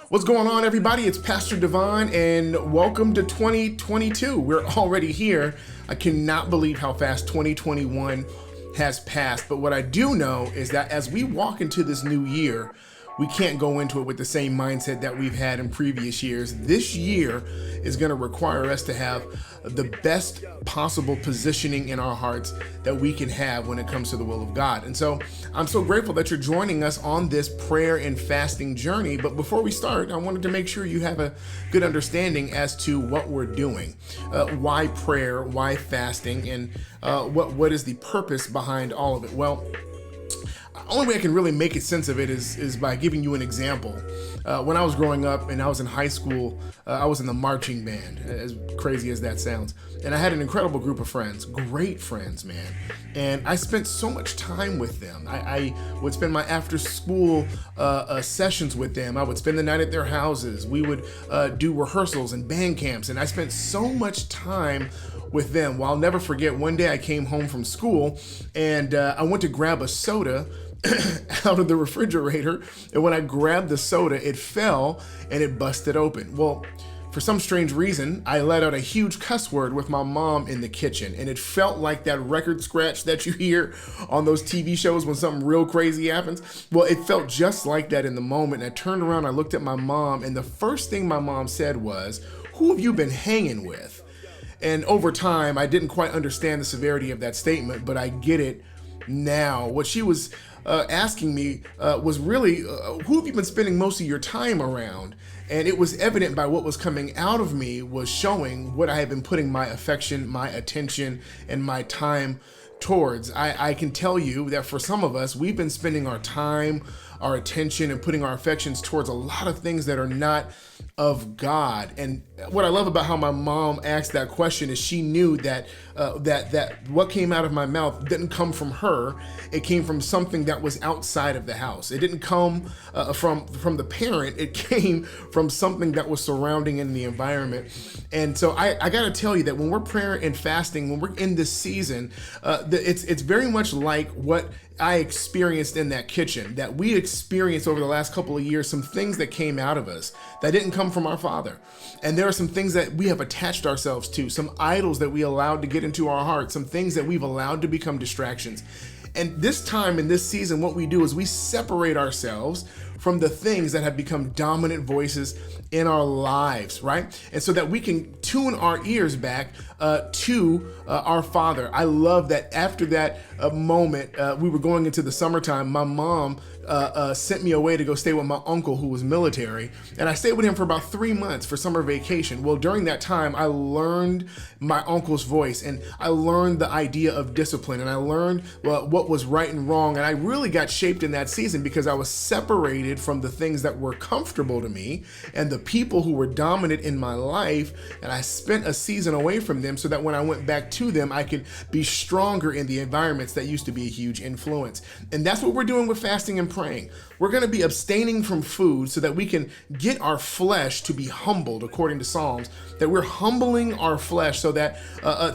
What's going on, everybody? It's Pastor Devon, and welcome to 2022. We're already here. I cannot believe how fast 2021 has passed. But what I do know is that as we walk into this new year, we can't go into it with the same mindset that we've had in previous years. This year is going to require us to have the best possible positioning in our hearts that we can have when it comes to the will of God. And so I'm so grateful that you're joining us on this prayer and fasting journey. But before we start, I wanted to make sure you have a good understanding as to what we're doing. Why prayer, why fasting, and what is the purpose behind all of it? Well, the only way I can really make a sense of it is by giving you an example. When I was growing up and I was in high school, I was in the marching band, as crazy as that sounds. And I had an incredible group of friends, great friends, man. And I spent so much time with them. I would spend my after school sessions with them. I would spend the night at their houses. We would do rehearsals and band camps. And I spent so much time with them. Well, I'll never forget, one day I came home from school and I went to grab a soda out of the refrigerator, and when I grabbed the soda, it fell and it busted open. Well, for some strange reason, I let out a huge cuss word with my mom in the kitchen, and it felt like that record scratch that you hear on those TV shows when something real crazy happens. Well, it felt just like that in the moment, and I turned around, I looked at my mom, and the first thing my mom said was, "Who have you been hanging with?" And over time, I didn't quite understand the severity of that statement, but I get it now. What she was asking me was really, who have you been spending most of your time around? And it was evident by what was coming out of me was showing what I had been putting my affection, my attention, and my time towards. I can tell you that for some of us, we've been spending our time, our attention, and putting our affections towards a lot of things that are not of God. And what I love about how my mom asked that question is she knew that that what came out of my mouth didn't come from her. It came from something that was outside of the house. It didn't come from the parent. It came from something that was surrounding in the environment. And so I got to tell you that when we're praying and fasting, when we're in this season, it's very much like what I experienced in that kitchen, that we experienced over the last couple of years, some things that came out of us that didn't come from our Father. And there are some things that we have attached ourselves to, some idols that we allowed to get into our hearts, some things that we've allowed to become distractions. And this time in this season, what we do is we separate ourselves from the things that have become dominant voices in our lives, right? And so that we can tune our ears back to our Father. I love that after that moment, we were going into the summertime, my mom sent me away to go stay with my uncle who was military. And I stayed with him for about 3 months for summer vacation. Well, during that time, I learned my uncle's voice, and I learned the idea of discipline, and I learned what was right and wrong. And I really got shaped in that season because I was separated from the things that were comfortable to me and the people who were dominant in my life. And I spent a season away from them so that when I went back to them, I could be stronger in the environments that used to be a huge influence. And that's what we're doing with fasting and praying. We're going to be abstaining from food so that we can get our flesh to be humbled, according to Psalms, that we're humbling our flesh so that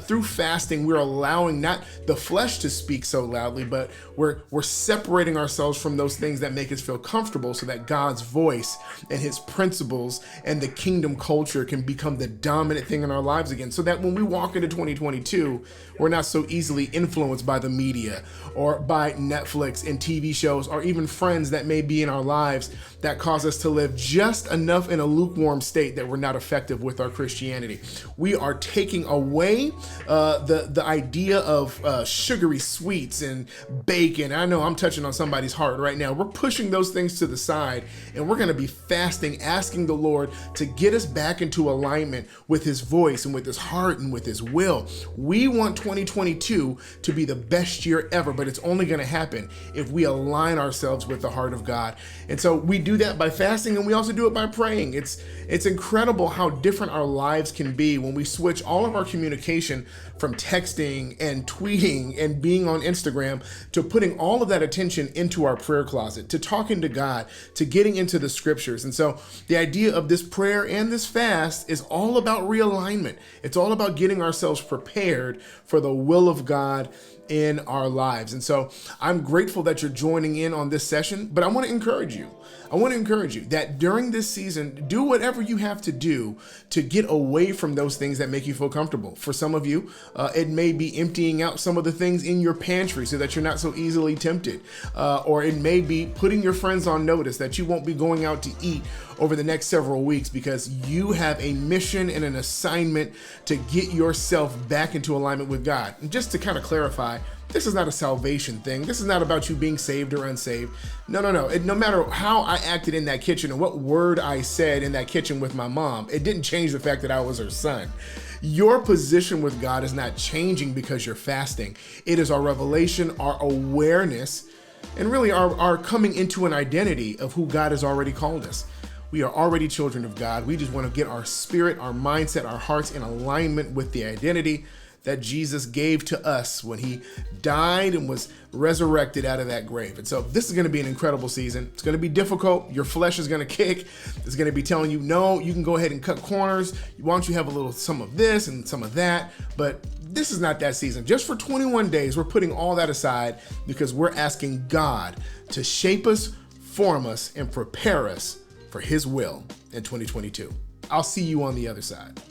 through fasting, we're allowing not the flesh to speak so loudly, but we're separating ourselves from those things that make us feel comfortable so that God's voice and his principles and the kingdom culture can become the dominant thing in our lives again. So that when we walk into 2022, we're not so easily influenced by the media or by Netflix and TV shows or even friends that may be in our lives that cause us to live just enough in a lukewarm state that we're not effective with our Christianity. We are taking away the idea of sugary sweets and bacon. I know I'm touching on somebody's heart right now. We're pushing those things to the side, and we're going to be fasting, asking the Lord to get us back into alignment with his voice and with his heart and with his will. We want 2022 to be the best year ever, but it's only going to happen if we align ourselves with the heart of God. And so we do that by fasting, and we also do it by praying. It's incredible how different our lives can be when we switch all of our communication from texting and tweeting and being on Instagram to putting all of that attention into our prayer closet, to talking to God, to getting into the scriptures. And so the idea of this prayer and this fast is all about realignment. It's all about getting ourselves prepared for the will of God in our lives. And so I'm grateful that you're joining in on this session, but I want to encourage you. I want to encourage you that during this season, do whatever you have to do to get away from those things that make you feel comfortable. For some of you, it may be emptying out some of the things in your pantry so that you're not so easily tempted. Or it may be putting your friends on notice that you won't be going out to eat over the next several weeks because you have a mission and an assignment to get yourself back into alignment with God. And just to kind of clarify, this is not a salvation thing. This is not about you being saved or unsaved. No. No matter how I acted in that kitchen and what word I said in that kitchen with my mom, it didn't change the fact that I was her son. Your position with God is not changing because you're fasting. It is our revelation, our awareness, and really our coming into an identity of who God has already called us. We are already children of God. We just want to get our spirit, our mindset, our hearts in alignment with the identity that Jesus gave to us when he died and was resurrected out of that grave. And so this is going to be an incredible season. It's going to be difficult. Your flesh is going to kick. It's going to be telling you, no, you can go ahead and cut corners. Why don't you have a little, some of this and some of that? But this is not that season. Just for 21 days, we're putting all that aside because we're asking God to shape us, form us, and prepare us for his will in 2022. I'll see you on the other side.